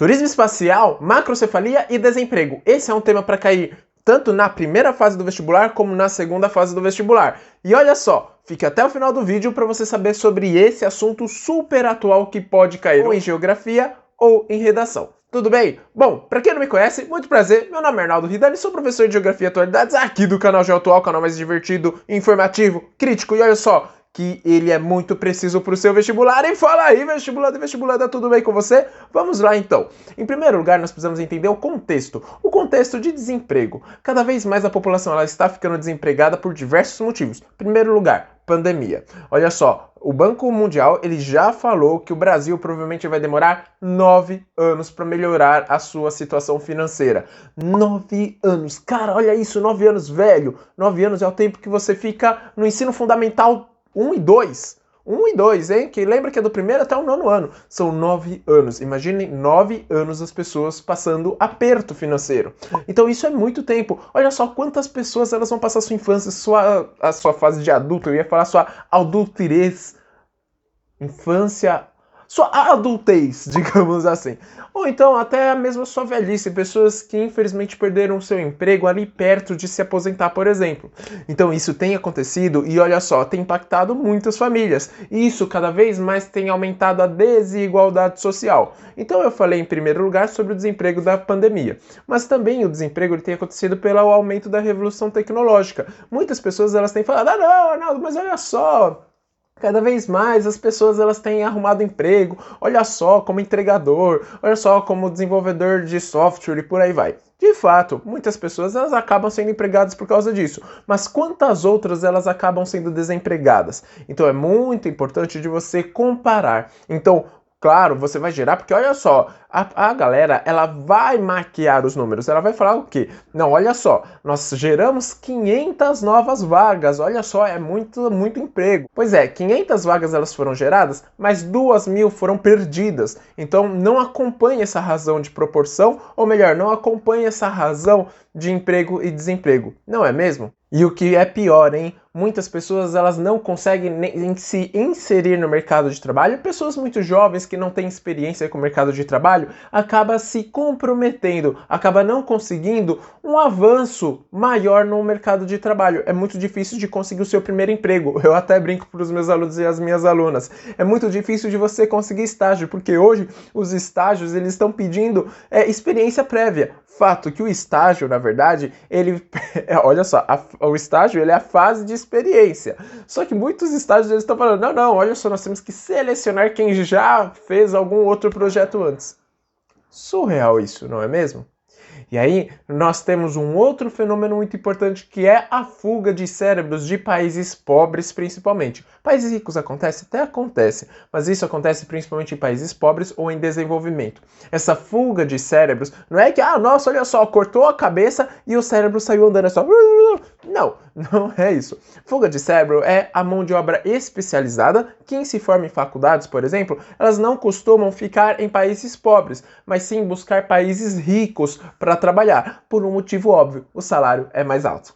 Turismo espacial, macrocefalia e desemprego. Esse é um tema para cair tanto na primeira fase do vestibular como na segunda fase do vestibular. E olha só, fique até o final do vídeo para você saber sobre esse assunto super atual que pode cair ou em geografia ou em redação. Tudo bem? Bom, para quem não me conhece, muito prazer, meu nome é Arnaldo Ridani, sou professor de Geografia e Atualidades aqui do canal GeoAtual, canal mais divertido, informativo, crítico, e olha só, que ele é muito preciso para o seu vestibular. E fala aí, vestibulada, tudo bem com você? Vamos lá então. Em primeiro lugar, nós precisamos entender o contexto de desemprego. Cada vez mais a população ela está ficando desempregada por diversos motivos. Em primeiro lugar, pandemia. Olha só, o Banco Mundial ele já falou que o Brasil provavelmente vai demorar 9 anos para melhorar a sua situação financeira. 9 anos, cara, olha isso, 9 anos, velho. 9 anos é o tempo que você fica no ensino fundamental 1 e 2. 1 e 2, hein? Que lembra que é do primeiro até o 9º ano. São 9 anos. Imaginem 9 anos as pessoas passando aperto financeiro. Então isso é muito tempo. Olha só quantas pessoas elas vão passar a sua infância, a sua fase de adulto. Eu ia falar sua adulterez. Infância... sua adultez, digamos assim. Ou então até mesmo a sua velhice, pessoas que infelizmente perderam seu emprego ali perto de se aposentar, por exemplo. Então isso tem acontecido e olha só, tem impactado muitas famílias. E isso cada vez mais tem aumentado a desigualdade social. Então eu falei em primeiro lugar sobre o desemprego da pandemia. Mas também o desemprego ele tem acontecido pelo aumento da revolução tecnológica. Muitas pessoas elas têm falado, não, Arnaldo, mas olha só... Cada vez mais as pessoas elas têm arrumado emprego, olha só como entregador, olha só como desenvolvedor de software e por aí vai. De fato, muitas pessoas elas acabam sendo empregadas por causa disso, mas quantas outras elas acabam sendo desempregadas? Então é muito importante de você comparar. Então, claro, você vai gerar, porque olha só, a galera, ela vai maquiar os números, ela vai falar o quê? Não, olha só, nós geramos 500 novas vagas, olha só, é muito emprego. Pois é, 500 vagas elas foram geradas, mas 2.000 foram perdidas. Então não acompanha essa razão de proporção, ou melhor, não acompanha essa razão de emprego e desemprego, não é mesmo? E o que é pior, hein? Muitas pessoas elas não conseguem nem se inserir no mercado de trabalho. Pessoas muito jovens que não têm experiência com o mercado de trabalho acaba se comprometendo, acaba não conseguindo um avanço maior no mercado de trabalho. É muito difícil de conseguir o seu primeiro emprego. Eu até brinco para os meus alunos e as minhas alunas. É muito difícil de você conseguir estágio, porque hoje os estágios eles estão pedindo experiência prévia. Fato que o estágio, na verdade, ele... olha só, o estágio ele é a fase de experiência. Só que muitos estágios eles estão falando, não, olha só, nós temos que selecionar quem já fez algum outro projeto antes. Surreal isso, não é mesmo? E aí, nós temos um outro fenômeno muito importante que é a fuga de cérebros de países pobres, principalmente. Países ricos acontece? Até acontece, mas isso acontece principalmente em países pobres ou em desenvolvimento. Essa fuga de cérebros não é que, nossa, olha só, cortou a cabeça e o cérebro saiu andando, é só... Não é isso. Fuga de cérebro é a mão de obra especializada. Quem se forma em faculdades, por exemplo, elas não costumam ficar em países pobres, mas sim buscar países ricos para trabalhar, por um motivo óbvio, o salário é mais alto.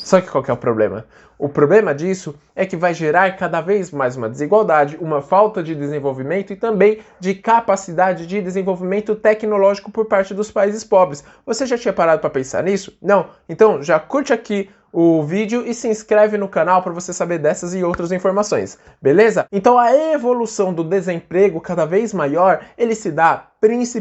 Só que qual que é o problema? O problema disso é que vai gerar cada vez mais uma desigualdade, uma falta de desenvolvimento e também de capacidade de desenvolvimento tecnológico por parte dos países pobres. Você já tinha parado para pensar nisso? Não? Então já curte aqui o vídeo e se inscreve no canal para você saber dessas e outras informações, beleza? Então a evolução do desemprego cada vez maior, ele se dá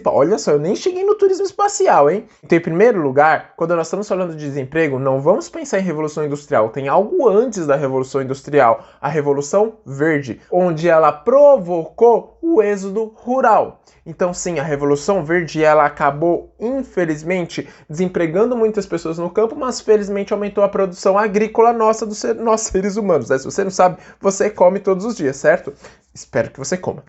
olha só, eu nem cheguei no turismo espacial, hein? Então, em primeiro lugar, quando nós estamos falando de desemprego, não vamos pensar em Revolução Industrial, tem algo antes da Revolução Industrial, a Revolução Verde, onde ela provocou o êxodo rural. Então sim, a Revolução Verde ela acabou, infelizmente, desempregando muitas pessoas no campo, mas felizmente aumentou a produção agrícola nossa dos nós seres humanos. Né? Se você não sabe, você come todos os dias, certo? Espero que você coma.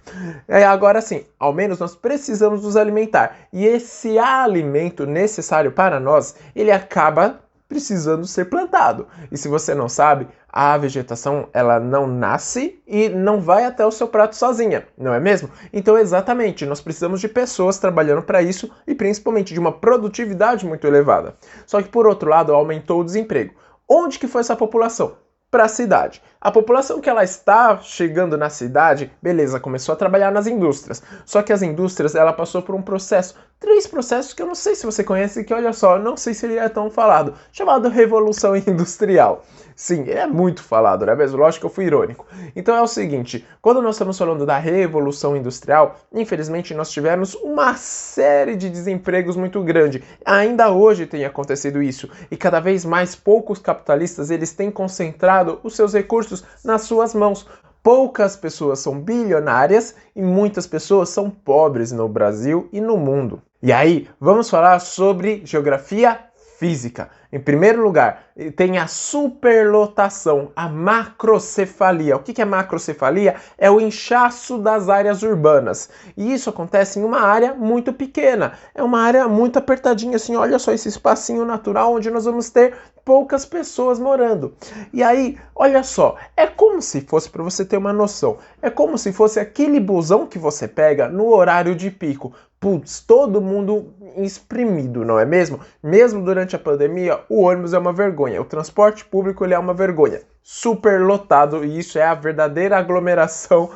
Agora sim, ao menos nós precisamos nos alimentar. E esse alimento necessário para nós, ele acaba precisando ser plantado. E se você não sabe, a vegetação ela não nasce e não vai até o seu prato sozinha, não é mesmo? Então exatamente, nós precisamos de pessoas trabalhando para isso e principalmente de uma produtividade muito elevada. Só que por outro lado aumentou o desemprego. Onde que foi essa população? Para a cidade. A população que ela está chegando na cidade, beleza, começou a trabalhar nas indústrias. Só que as indústrias, ela passou por um processo, 3 processos que eu não sei se você conhece, que olha só, não sei se ele é tão falado, chamado Revolução Industrial. Sim, é muito falado, não é mesmo? Lógico que eu fui irônico. Então é o seguinte, quando nós estamos falando da Revolução Industrial, infelizmente nós tivemos uma série de desempregos muito grande. Ainda hoje tem acontecido isso, e cada vez mais poucos capitalistas, eles têm concentrado os seus recursos nas suas mãos. Poucas pessoas são bilionárias e muitas pessoas são pobres no Brasil e no mundo. E aí, vamos falar sobre geografia física. Em primeiro lugar, tem a superlotação, a macrocefalia. O que é macrocefalia? É o inchaço das áreas urbanas. E isso acontece em uma área muito pequena. É uma área muito apertadinha, assim, olha só esse espacinho natural onde nós vamos ter poucas pessoas morando. E aí, olha só, é como se fosse, para você ter uma noção, é como se fosse aquele busão que você pega no horário de pico. Putz, todo mundo exprimido, não é mesmo? Mesmo durante a pandemia, o ônibus é uma vergonha, o transporte público ele é uma vergonha. Super lotado, e isso é a verdadeira aglomeração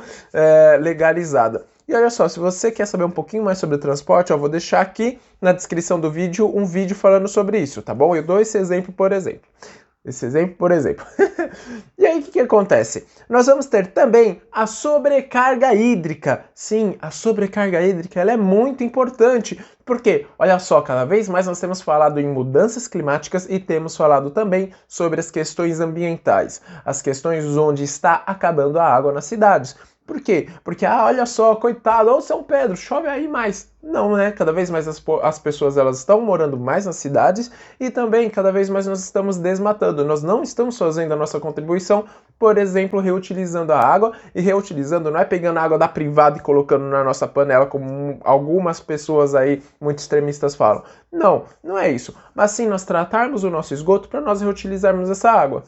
legalizada. E olha só, se você quer saber um pouquinho mais sobre o transporte, eu vou deixar aqui na descrição do vídeo um vídeo falando sobre isso, tá bom? Eu dou esse exemplo, por exemplo. E aí, o que acontece? Nós vamos ter também a sobrecarga hídrica. Sim, a sobrecarga hídrica ela é muito importante. Porque, olha só, cada vez mais nós temos falado em mudanças climáticas e temos falado também sobre as questões ambientais. As questões onde está acabando a água nas cidades. Por quê? Porque, olha só, coitado, ô São Pedro, chove aí mais. Não, né? Cada vez mais as pessoas elas estão morando mais nas cidades e também cada vez mais nós estamos desmatando. Nós não estamos fazendo a nossa contribuição, por exemplo, reutilizando a água. E reutilizando não é pegando a água da privada e colocando na nossa panela, como algumas pessoas aí muito extremistas falam. Não, não é isso. Mas sim nós tratarmos o nosso esgoto para nós reutilizarmos essa água.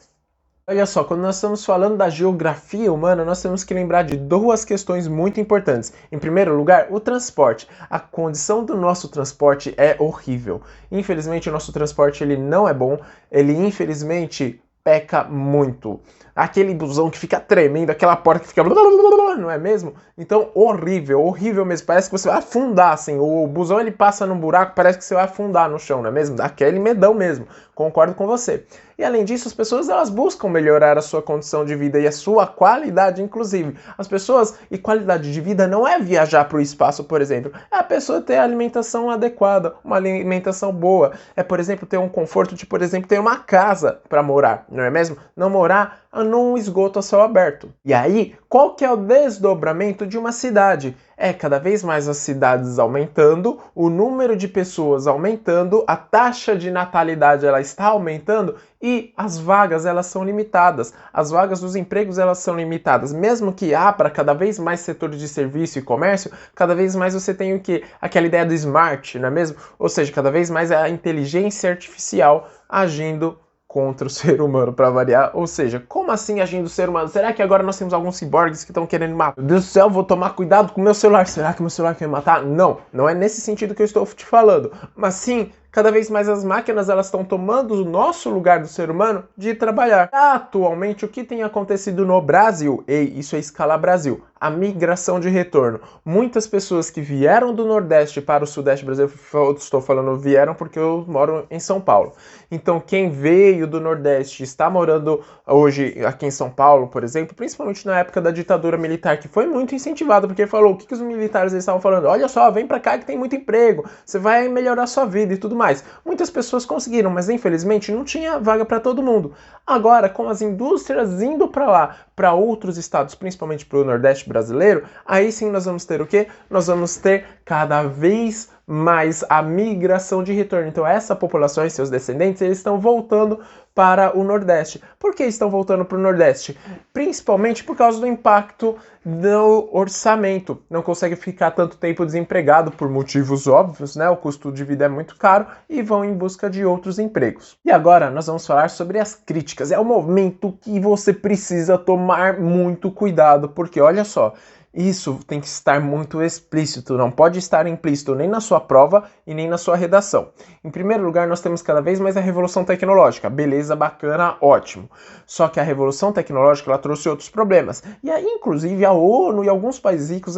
Olha só, quando nós estamos falando da geografia humana, nós temos que lembrar de 2 questões muito importantes. Em primeiro lugar, o transporte. A condição do nosso transporte é horrível. Infelizmente, o nosso transporte ele não é bom, ele infelizmente peca muito. Aquele busão que fica tremendo, aquela porta que fica... não é mesmo? Então, horrível, horrível mesmo. Parece que você vai afundar, assim. O busão, ele passa num buraco, parece que você vai afundar no chão, não é mesmo? Dá aquele medão mesmo. Concordo com você. E além disso, as pessoas elas buscam melhorar a sua condição de vida e a sua qualidade, inclusive. As pessoas, e qualidade de vida não é viajar para o espaço, por exemplo. É a pessoa ter a alimentação adequada, uma alimentação boa. É, por exemplo, ter um conforto de, por exemplo, ter uma casa para morar, não é mesmo? Não morar num esgoto a céu aberto. E aí, qual que é o desdobramento de uma cidade? É cada vez mais as cidades aumentando, o número de pessoas aumentando, a taxa de natalidade ela está aumentando e as vagas elas são limitadas. As vagas dos empregos elas são limitadas. Mesmo que abra cada vez mais setores de serviço e comércio, cada vez mais você tem o quê? Aquela ideia do smart, não é mesmo? Ou seja, cada vez mais é a inteligência artificial agindo contra o ser humano, para variar. Ou seja, como assim agindo o ser humano? Será que agora nós temos alguns ciborgues que estão querendo me matar? Meu Deus do céu, vou tomar cuidado com o meu celular. Será que o meu celular quer me matar? Não, não é nesse sentido que eu estou te falando. Mas sim, cada vez mais as máquinas elas estão tomando o nosso lugar do ser humano de trabalhar. Atualmente, o que tem acontecido no Brasil? Isso é escala Brasil. A migração de retorno. Muitas pessoas que vieram do Nordeste para o Sudeste brasileiro, estou falando vieram porque eu moro em São Paulo. Então, quem veio do Nordeste está morando hoje aqui em São Paulo, por exemplo, principalmente na época da ditadura militar, que foi muito incentivado, porque falou, o que os militares eles estavam falando? Olha só, vem pra cá que tem muito emprego, você vai melhorar a sua vida e tudo mais. Muitas pessoas conseguiram, mas infelizmente não tinha vaga para todo mundo. Agora, com as indústrias indo para lá, para outros estados, principalmente para o Nordeste brasileiro, aí sim nós vamos ter o quê? Nós vamos ter cada vez mais a migração de retorno. Então essa população e seus descendentes, eles estão voltando para o Nordeste. Por que estão voltando para o Nordeste? Principalmente por causa do impacto do orçamento. Não consegue ficar tanto tempo desempregado por motivos óbvios, né? O custo de vida é muito caro e vão em busca de outros empregos. E agora nós vamos falar sobre as críticas. É o momento que você precisa tomar muito cuidado, porque olha só, Isso tem que estar muito explícito, não pode estar implícito nem na sua prova e nem na sua redação. Em primeiro lugar, nós temos cada vez mais a revolução tecnológica. Beleza, bacana, ótimo. Só que a revolução tecnológica ela trouxe outros problemas. E aí, inclusive, a ONU e alguns países ricos,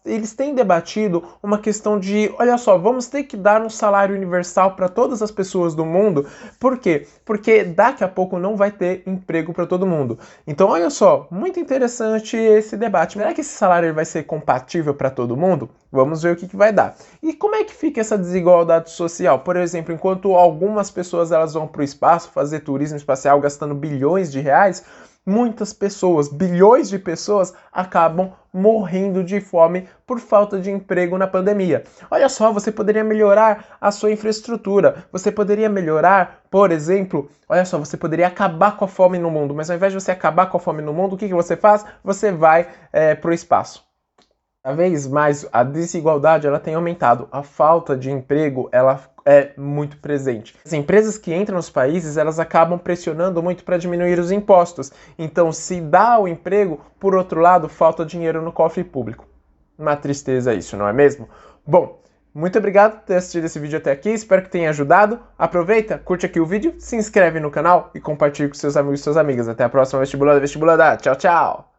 eles têm debatido uma questão de, olha só, vamos ter que dar um salário universal para todas as pessoas do mundo. Por quê? Porque daqui a pouco não vai ter emprego para todo mundo. Então, olha só, muito interessante esse debate. Será que esse salário vai ser compatível para todo mundo? Vamos ver o que vai dar. E como é que fica essa desigualdade social? Por exemplo, enquanto algumas pessoas elas vão para o espaço fazer turismo espacial gastando bilhões de reais, muitas pessoas, bilhões de pessoas, acabam morrendo de fome por falta de emprego na pandemia. Olha só, você poderia melhorar a sua infraestrutura, você poderia melhorar, por exemplo, olha só, você poderia acabar com a fome no mundo, mas ao invés de você acabar com a fome no mundo, o que você faz? Você vai para o espaço. Cada vez mais a desigualdade ela tem aumentado, a falta de emprego ela é muito presente. As empresas que entram nos países elas acabam pressionando muito para diminuir os impostos. Então, se dá o emprego, por outro lado, falta dinheiro no cofre público. Uma tristeza isso, não é mesmo? Bom, muito obrigado por ter assistido esse vídeo até aqui, espero que tenha ajudado. Aproveita, curte aqui o vídeo, se inscreve no canal e compartilhe com seus amigos e suas amigas. Até a próxima Vestibulada. Tchau, tchau!